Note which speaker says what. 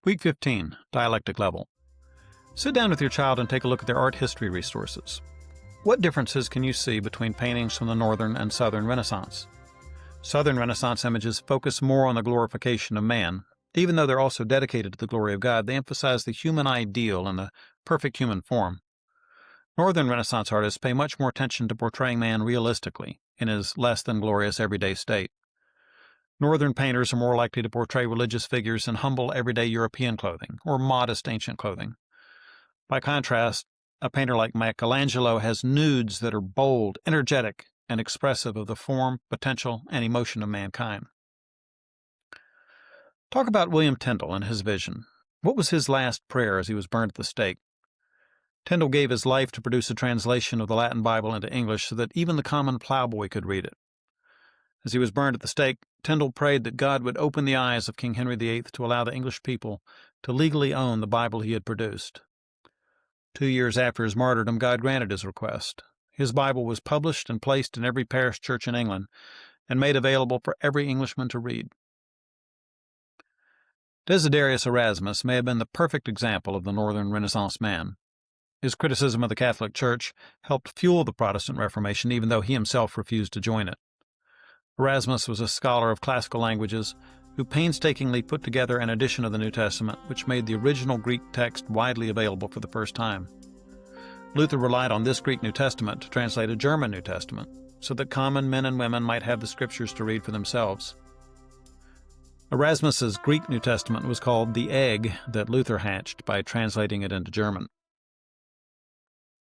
Speaker 1: Week 15, Dialectic Level. Sit down with your child and take a look at their art history resources. What differences can you see between paintings from the Northern and Southern Renaissance? Southern Renaissance images focus more on the glorification of man. Even though they're also dedicated to the glory of God, they emphasize the human ideal and the perfect human form. Northern Renaissance artists pay much more attention to portraying man realistically in his less than glorious everyday state. Northern painters are more likely to portray religious figures in humble everyday European clothing or modest ancient clothing. By contrast, a painter like Michelangelo has nudes that are bold, energetic, and expressive of the form, potential, and emotion of mankind. Talk about William Tyndale and his vision. What was his last prayer as he was burned at the stake? Tyndale gave his life to produce a translation of the Latin Bible into English so that even the common plowboy could read it. As he was burned at the stake, Tyndale prayed that God would open the eyes of King Henry VIII to allow the English people to legally own the Bible he had produced. 2 years after his martyrdom, God granted his request. His Bible was published and placed in every parish church in England and made available for every Englishman to read. Desiderius Erasmus may have been the perfect example of the Northern Renaissance man. His criticism of the Catholic Church helped fuel the Protestant Reformation, even though he himself refused to join it. Erasmus was a scholar of classical languages who painstakingly put together an edition of the New Testament which made the original Greek text widely available for the first time. Luther relied on this Greek New Testament to translate a German New Testament so that common men and women might have the scriptures to read for themselves. Erasmus's Greek New Testament was called the egg that Luther hatched by translating it into German.